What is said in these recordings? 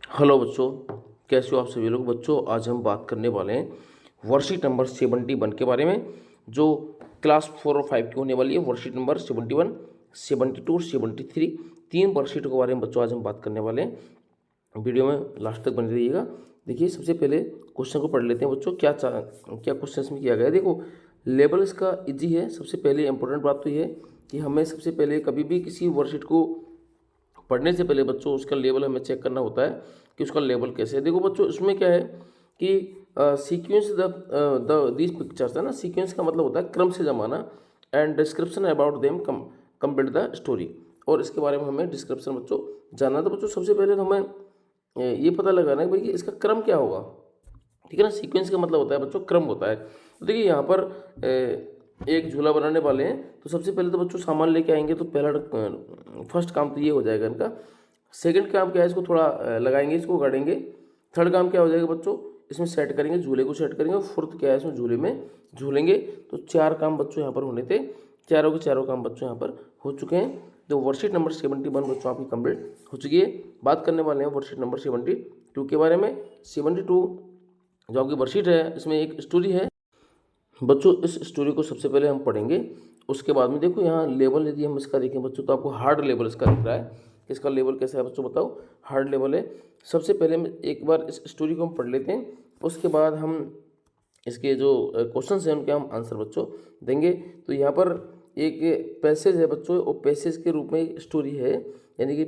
Hello बच्चों, कैसे हो आप सभी लोग। बच्चों, आज हम बात करने वाले हैं वर्कशीट नंबर 71 के बारे में, जो क्लास 4 और 5 की होने वाली है। वर्कशीट नंबर 71, 72 और 73, तीन वर्कशीटों के बारे में बच्चों आज हम बात करने वाले हैं। वीडियो में लास्ट तक बने रहिएगा। देखिए, सबसे पहले क्वेश्चन को पढ़ लेते हैं बच्चों। क्या क्वेश्चन इसमें किया गया है। देखो, लेवल इसका इजी है। सबसे पहले इंपॉर्टेंट बात तो ये है कि हमें सबसे पहले कभी भी किसी वर्कशीट को पढ़ने से पहले बच्चों उसका लेवल हमें चेक करना होता है कि उसका लेवल कैसे है। देखो बच्चों, इसमें क्या है कि सीक्वेंस द दीज पिक्चर्स है ना। सीक्वेंस का मतलब होता है क्रम से जमाना, and description about them complete the story. और इसके बारे में हमें डिस्क्रिप्शन बच्चों जानना। तो बच्चों सबसे पहले तो हमें ये पता लगाना है भाई कि इसका क्रम क्या होगा। ठीक है ना। सीक्वेंस का मतलब होता है बच्चों क्रम होता है। तो देखिए यहाँ पर एक झूला बनाने वाले हैं, तो सबसे पहले तो बच्चों सामान लेके आएंगे। तो पहला फर्स्ट काम तो ये हो जाएगा इनका। सेकंड काम क्या है, इसको थोड़ा लगाएंगे, इसको गाड़ेंगे। थर्ड काम क्या हो जाएगा बच्चों, इसमें सेट करेंगे, झूले को सेट करेंगे। फोर्थ क्या है, इसमें झूले में झूलेंगे। तो चार काम बच्चों यहाँ पर होने थे। चारों के चारों काम बच्चों यहाँ पर हो चुके हैं। तो वर्कशीट नंबर 71 बच्चों आपकी कंप्लीट हो चुकी है। बात करने वाले हैं वर्कशीट नंबर 72 के बारे में। 72 जो आपकी वर्कशीट है, इसमें एक स्टोरी है बच्चों। इस स्टोरी को सबसे पहले हम पढ़ेंगे। उसके बाद में देखो यहाँ लेवल यदि हम इसका देखें बच्चों, तो आपको हार्ड लेवल इसका दिख रहा है। इसका लेवल कैसा है बच्चों, बताओ। हार्ड लेवल है। सबसे पहले हम एक बार इस स्टोरी को हम पढ़ लेते हैं। उसके बाद हम इसके जो क्वेश्चन हैं उनके हम आंसर बच्चों देंगे। तो यहाँ पर एक पैसेज है बच्चों, और पैसेज के रूप में एक स्टोरी है। यानी कि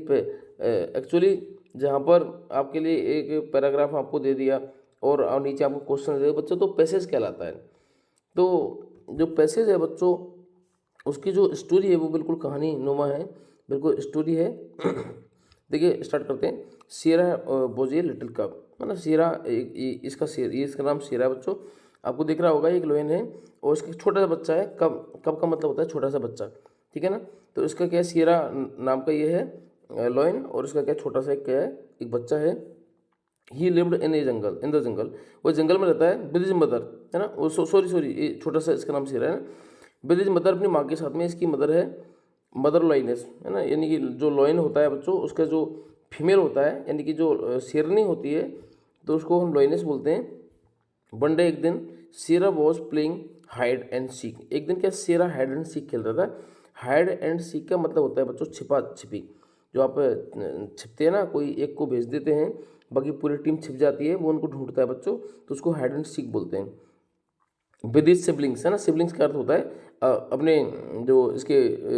एक्चुअली जहाँ पर आपके लिए एक पैराग्राफ आपको दे दिया और नीचे आपको क्वेश्चन दे दिया बच्चों, तो पैसेज कहलाता है। तो जो पैसेज है बच्चों, उसकी जो स्टोरी है वो बिल्कुल कहानी नुमा है, बिल्कुल स्टोरी है। देखिए स्टार्ट करते हैं। शेरा बोझे लिटिल कब, है ना। शेरा इसका शेर, ये इसका नाम शेरा है बच्चों। आपको दिख रहा होगा एक लोयन है, और इसका छोटा सा बच्चा है। कब, कब का मतलब होता है छोटा सा बच्चा। ठीक है ना। तो इसका क्या है, शेरा नाम का ये है लोयन, और इसका क्या छोटा सा क्या है, एक बच्चा है। ही lived in A jungle, in the jungle. वो जंगल में रहता है विद हिज मदर, है ना। वो सॉरी ये छोटा सा इसका नाम शेरा है ना। विद हिज मदर, अपनी माँ के साथ में। इसकी मदर है मदर लॉइनेस, है ना। यानी कि जो लॉइन होता है बच्चों, उसका जो फीमेल होता है, यानी कि जो शेरनी होती है, तो उसको हम लॉइनेस बोलते हैं। वन डे, एक दिन, Shera was playing hide and seek. एक दिन क्या, शेरा हाइड एंड सीक खेल रहा था। हाइड एंड सीक का मतलब होता है बच्चों छिपा छिपी। जो आप छिपते हैं ना, कोई एक को भेज देते हैं, बाकी पूरी टीम छिप जाती है, वो उनको ढूंढता है बच्चों, तो उसको हाइड एंड सीक बोलते हैं। विद हिज सिबलिंग्स, है ना। सिबलिंग्स का अर्थ होता है अपने जो इसके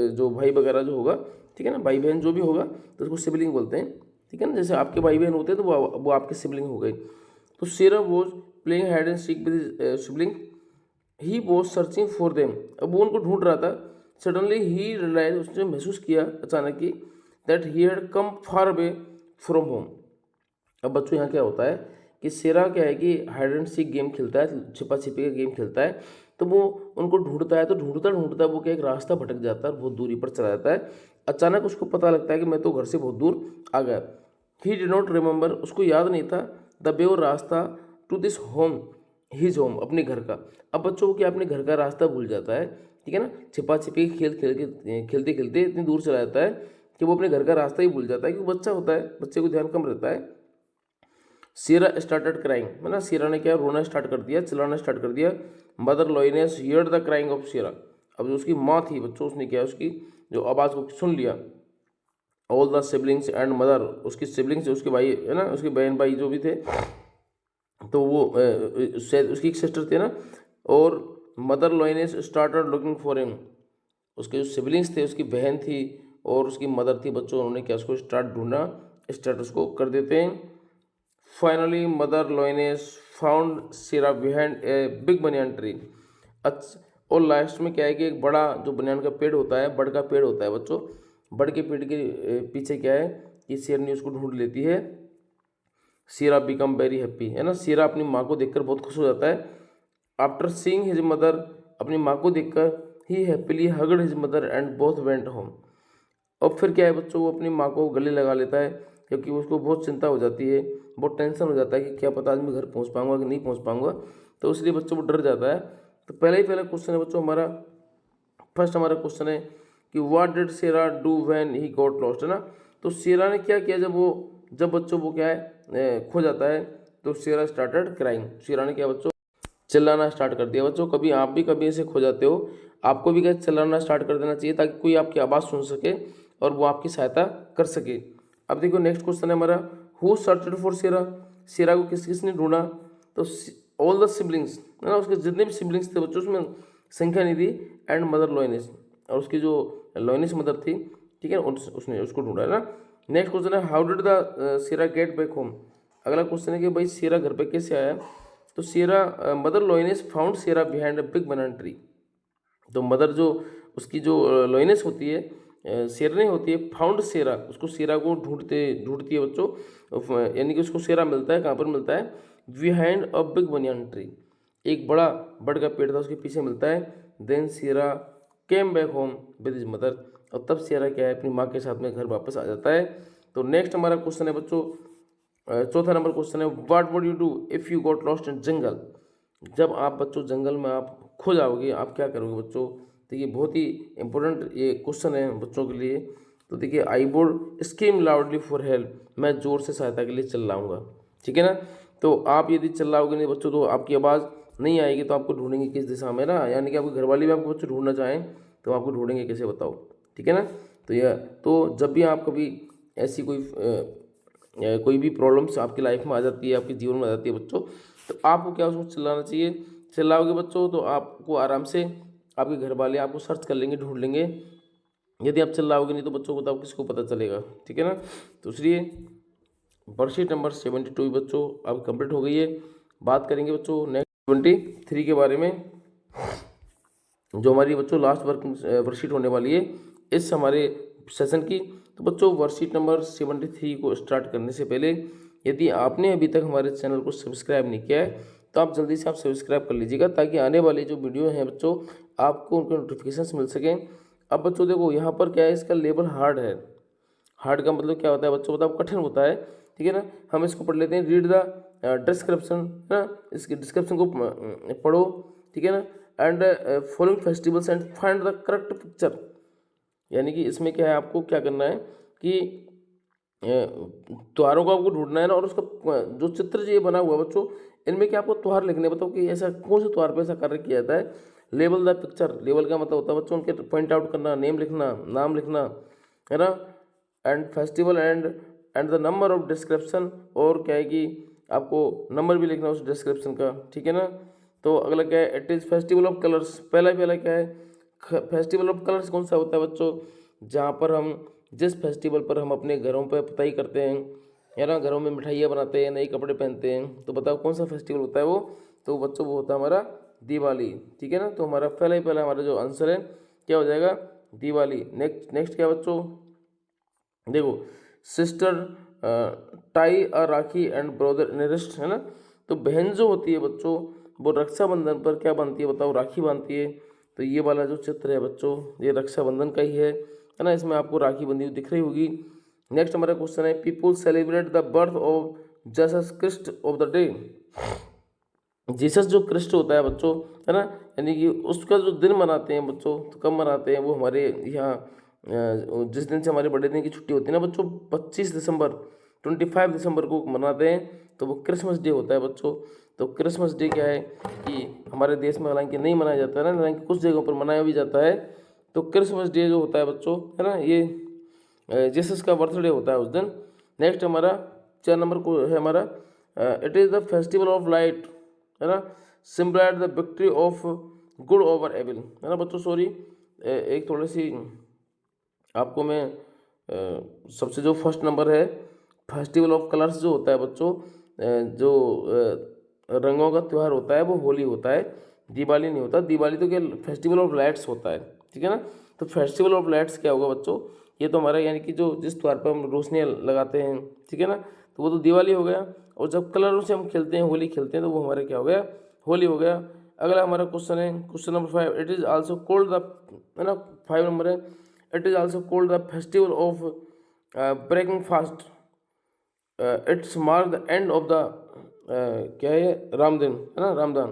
जो भाई वगैरह जो होगा, ठीक है ना, भाई बहन जो भी होगा, तो उसको सिबलिंग बोलते हैं। ठीक है ना। जैसे आपके भाई बहन होते हैं, तो वो आपके सिबलिंग हो गए। तो Shera was playing hide and seek with his sibling. He was searching for them. अब वो उनको ढूंढ रहा था। सडनली ही रियलाइज, उसने महसूस किया अचानक ही, that he had come far away from home. अब बच्चों यहाँ क्या होता है कि शेरा क्या है कि हाइड एंड सीक गेम खेलता है, छिपा छिपी का गेम खेलता है। तो वो उनको ढूंढता है, तो ढूंढता ढूंढता वो क्या एक रास्ता भटक जाता है, बहुत दूरी पर चला जाता है। अचानक उसको पता लगता है कि मैं तो घर से बहुत दूर आ गया। ही डिड नॉट रिमेंबर, उसको याद नहीं था द वे, वो रास्ता, to this home, his home, अपने घर का। अब बच्चों को क्या अपने घर का रास्ता भूल जाता है। ठीक है ना। छिपा छिपी खेलते खेलते इतनी दूर चला जाता है कि वो अपने घर का रास्ता ही भूल जाता है, क्योंकि बच्चा होता है, बच्चे को ध्यान कम रहता है। सीरा स्टार्टेड क्राइंग, है ना। सीरा ने क्या, रोना स्टार्ट कर दिया, चिल्लाना स्टार्ट कर दिया। Mother lioness heard the crying of Sira. अब जो उसकी माँ थी बच्चों, उसने क्या, उसकी जो आवाज़ को सुन लिया। All the siblings and mother, उसकी सिबलिंग्स, उसके भाई है ना, उसके बहन भाई जो भी थे, तो वो शायद उसकी एक सिस्टर थे ना। और mother lioness started looking for him. उसके जो सिबलिंग्स थे, उसकी बहन थी और उसकी मदर थी बच्चों, उन्होंने क्या, उसको स्टार्ट ढूंढना, स्टार्ट उसको कर देते हैं। Finally mother लॉइनेस found Sira behind a big banyan tree. अच्छा, और लास्ट में क्या है कि एक बड़ा जो बनियान का पेड़ होता है, बड़ का पेड़ होता है बच्चों, बड़ के पेड़ के पीछे क्या है कि शेरनी उसको ढूंढ लेती है। सीरा बिकम वेरी हैप्पी, है ना। सीरा अपनी माँ को देखकर बहुत खुश हो जाता है। आफ्टर सीइंग हिज मदर, अपनी माँ को देखकर, he happily hugged his mother and both went home. और फिर क्या है बच्चों, वो अपनी माँ को गले लगा लेता है, क्योंकि उसको बहुत चिंता हो जाती है, बहुत टेंशन हो जाता है कि क्या पता आज मैं घर पहुँच पाऊंगा कि नहीं पहुँच पाऊंगा। तो इसलिए बच्चों वो डर जाता है। तो पहले ही पहला क्वेश्चन है बच्चों हमारा, फर्स्ट हमारा क्वेश्चन है कि what did Shera do when he got lost, है ना। तो शेरा ने क्या किया जब वो जब बच्चों वो क्या है खो जाता है, तो शेरा स्टार्टेड क्राइंग, शेरा ने क्या बच्चों चिल्लाना स्टार्ट कर दिया। बच्चों कभी आप भी कभी ऐसे खो जाते हो, आपको भी क्या चिल्लाना स्टार्ट कर देना चाहिए ताकि कोई आपकी आवाज़ सुन सके और वो आपकी सहायता कर सके। अब देखो नेक्स्ट क्वेश्चन है हमारा, हु सर्चड फॉर शेरा, शेरा को किस किसने ढूंढा, तो ऑल द सिबलिंग्स है ना, उसके जितने भी सिबलिंग्स थे बच्चों उसमें संख्या नहीं थी, एंड मदर लोइनिस, और उसकी जो लोइनिस मदर थी, ठीक है, उसने उसको ढूंढा है ना। नेक्स्ट क्वेश्चन है, how did the Shera get back home, अगला क्वेश्चन है कि भाई शेरा घर पे कैसे आया, तो Shera mother lioness found Shera behind a big banana tree, तो मदर जो उसकी जो लोइनेस होती है, शेरनी होती है, फाउंड शेरा, उसको शेरा को ढूंढती है बच्चों, यानी कि उसको शेरा मिलता है, कहाँ पर मिलता है, behind a big banyan tree, एक बड़ा बड़ का पेड़ था उसके पीछे मिलता है। Then Shera came back home with his mother, और तब शेरा क्या है अपनी माँ के साथ में घर वापस आ जाता है। तो नेक्स्ट हमारा क्वेश्चन है बच्चों, चौथा नंबर क्वेश्चन है, what would you do if you got lost in jungle, जब आप बच्चों जंगल में आप खो जाओगे आप क्या करोगे बच्चों। तो ये बहुत ही इंपॉर्टेंट ये क्वेश्चन है बच्चों के लिए। तो देखिए, I would scream loudly for help, मैं ज़ोर से सहायता के लिए चिल्लाऊंगा, ठीक है ना। तो आप यदि चिल्लाओगे नहीं बच्चों तो आपकी आवाज़ नहीं आएगी, तो आपको ढूंढेंगे किस दिशा में ना, यानी कि आपके घर वाले भी आपको बच्चों ढूंढना चाहें तो आपको ढूंढेंगे कैसे, बताओ, ठीक है ना। तो यह तो जब भी आप कभी ऐसी कोई भी प्रॉब्लम्स आपकी लाइफ में आ जाती है, आपके जीवन में आ जाती है बच्चों, तो आपको क्या उसमें चिल्लाना चाहिए, चिल्लाओगे बच्चों तो आपको आराम से आपके घर वाले आपको सर्च कर लेंगे, ढूंढ लेंगे। यदि आप चिल्लाओगे नहीं तो बच्चों को बताओ किसको पता चलेगा, ठीक है ना। तो इसलिए वर्कशीट नंबर 72 बच्चों अब कंप्लीट हो गई है। बात करेंगे बच्चों नेक्स्ट 23 के बारे में, जो हमारी बच्चों लास्ट वर्कशीट होने वाली है इस हमारे सेशन की। तो बच्चों वर्कशीट नंबर 73 को स्टार्ट करने से पहले यदि आपने अभी तक हमारे चैनल को सब्सक्राइब नहीं किया है तो आप जल्दी से आप सब्सक्राइब कर लीजिएगा, ताकि आने वाले जो वीडियो हैं बच्चों आपको उनके नोटिफिकेशन मिल सकें। अब बच्चों देखो यहाँ पर क्या है, इसका लेवल हार्ड है, हार्ड का मतलब क्या होता है बच्चों, बताओ कठिन होता है, ठीक है ना। हम इसको पढ़ लेते हैं, रीड द डिस्क्रिप्शन, है ना, इसके डिस्क्रिप्शन को पढ़ो, ठीक है ना, and following festivals and find the correct picture, यानी कि इसमें क्या है, आपको क्या करना है कि त्योहारों को आपको ढूंढना है ना, और उसका जो चित्र जो ये बना हुआ है बच्चों, इनमें क्या आपको त्योहार लिखने, बताओ कि ऐसा कौन से त्योहार पे ऐसा कार्य किया जाता है। लेबल द पिक्चर, लेबल का मतलब होता है बच्चों उनके पॉइंट आउट करना, नेम लिखना, नाम लिखना, है ना, and festival and the number of description, और क्या है कि आपको नंबर भी लिखना उस डिस्क्रिप्शन का, ठीक है ना। तो अगला क्या है, it is festival of colours, पहला पहला क्या है, फेस्टिवल ऑफ कलर्स कौन सा होता है बच्चों, जहाँ पर हम जिस फेस्टिवल पर हम अपने घरों पर पुताई करते हैं, है ना, घरों में मिठाइयाँ बनाते हैं, नए कपड़े पहनते हैं, तो बताओ कौन सा फेस्टिवल होता है वो, तो बच्चों वो होता है हमारा दिवाली, ठीक है ना। तो हमारा पहला ही पहला हमारा जो आंसर है क्या हो जाएगा, दिवाली। नेक्स्ट नेक्स्ट क्या बच्चों, देखो, sister tie a rakhi and brother in wrist, है ना, तो बहन जो होती है बच्चों वो रक्षाबंधन पर क्या बांधती है, बताओ, राखी बांधती है। तो ये वाला जो चित्र है बच्चों ये रक्षाबंधन का ही है ना, इसमें आपको राखी बंधी हुई दिख रही होगी। नेक्स्ट हमारा क्वेश्चन है, people celebrate the birth of Jesus Christ of the day, Jesus जो क्रिस्ट होता है बच्चों, है ना, यानी कि उसका जो दिन मनाते हैं बच्चों, तो कब मनाते हैं, वो हमारे यहाँ जिस दिन से हमारे बड़े दिन की छुट्टी होती है ना बच्चों, 25 दिसंबर, 25 दिसंबर को मनाते हैं, तो वो क्रिसमस डे होता है बच्चों। तो क्रिसमस डे क्या है कि हमारे देश में हालांकि नहीं मनाया जाता है ना, हालांकि कुछ जगहों पर मनाया भी जाता है। तो क्रिसमस डे जो होता है बच्चों, है ना, ये जीसस का बर्थडे होता है उस दिन। नेक्स्ट हमारा 4 नंबर को है हमारा, it is the festival of light, है ना, symbolize the victory of good over evil, है ना बच्चों। सॉरी, एक थोड़ी सी आपको मैं सबसे जो फर्स्ट नंबर है, फेस्टिवल ऑफ कलर्स जो होता है बच्चों, जो रंगों का त्यौहार होता है वो होली होता है, दिवाली नहीं होता। दिवाली तो क्या फेस्टिवल ऑफ लाइट्स होता है, ठीक है ना। तो फेस्टिवल ऑफ लाइट्स क्या होगा बच्चों, ये तो हमारा यानी कि जो जिस त्यौहार पर हम रोशनियाँ लगाते हैं, ठीक है ना, तो वो तो दिवाली हो गया। और जब कलरों से हम खेलते हैं, होली खेलते हैं, तो वो हमारा क्या हो गया, होली हो गया। अगला हमारा क्वेश्चन है question number 5, it is also called the, है ना, 5 नंबर है, it is also called the festival of breaking fast, its mark the end of the क्या है, रामदिन, है ना, रामदान।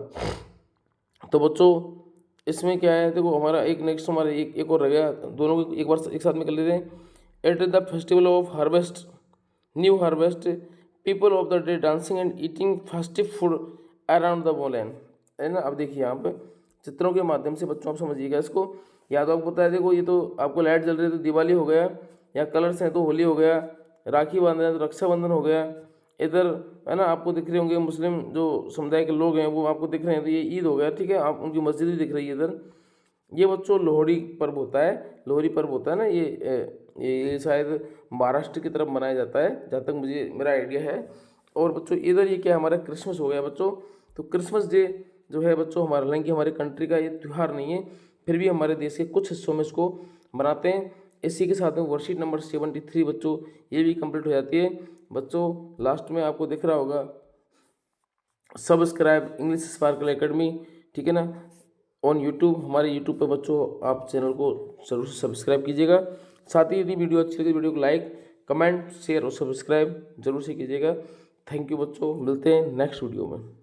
तो बच्चों इसमें क्या है, देखो हमारा एक नेक्स्ट हमारा एक और रह गया, दोनों को एक बार एक साथ में कर लेते हैं। It is the festival of harvest, new harvest, people of the day dancing and eating festive food around the वॉलेन, है ना। अब देखिए यहाँ पे चित्रों के माध्यम से बच्चों आप समझिएगा इसको, या तो आपको पता है, देखो ये तो आपको लाइट जल रही है तो दिवाली हो गया, या कलर्स हैं तो होली हो गया, राखी बांध रहे हैं तो रक्षाबंधन हो गया, इधर है ना आपको दिख रहे होंगे मुस्लिम जो समुदाय के लोग हैं वो आपको दिख रहे हैं तो ये ईद हो गया, ठीक है, आप उनकी मस्जिद भी दिख रही है इधर। ये बच्चों लोहड़ी पर्व होता है, लोहड़ी पर्व होता है ना, ये शायद महाराष्ट्र की तरफ मनाया जाता है जहाँ तक मुझे मेरा आइडिया है। और बच्चों इधर ये क्या हमारा क्रिसमस हो गया बच्चों। तो क्रिसमस डे जो है बच्चों हमारा, हालांकि हमारे कंट्री का ये त्यौहार नहीं है, फिर भी हमारे देश के कुछ हिस्सों में इसको मनाते हैं। इसी के साथ में वर्कशीट नंबर 73 बच्चों ये भी कंप्लीट हो जाती है। बच्चों लास्ट में आपको दिख रहा होगा सब्सक्राइब इंग्लिश स्पार्कल एकेडमी, ठीक है ना, ऑन यूट्यूब। हमारे यूट्यूब पे बच्चों आप चैनल को जरूर से सब्सक्राइब कीजिएगा। साथ ही यदि वीडियो अच्छी लगे वीडियो को लाइक कमेंट शेयर और सब्सक्राइब जरूर से कीजिएगा। थैंक यू बच्चों, मिलते हैं नेक्स्ट वीडियो में।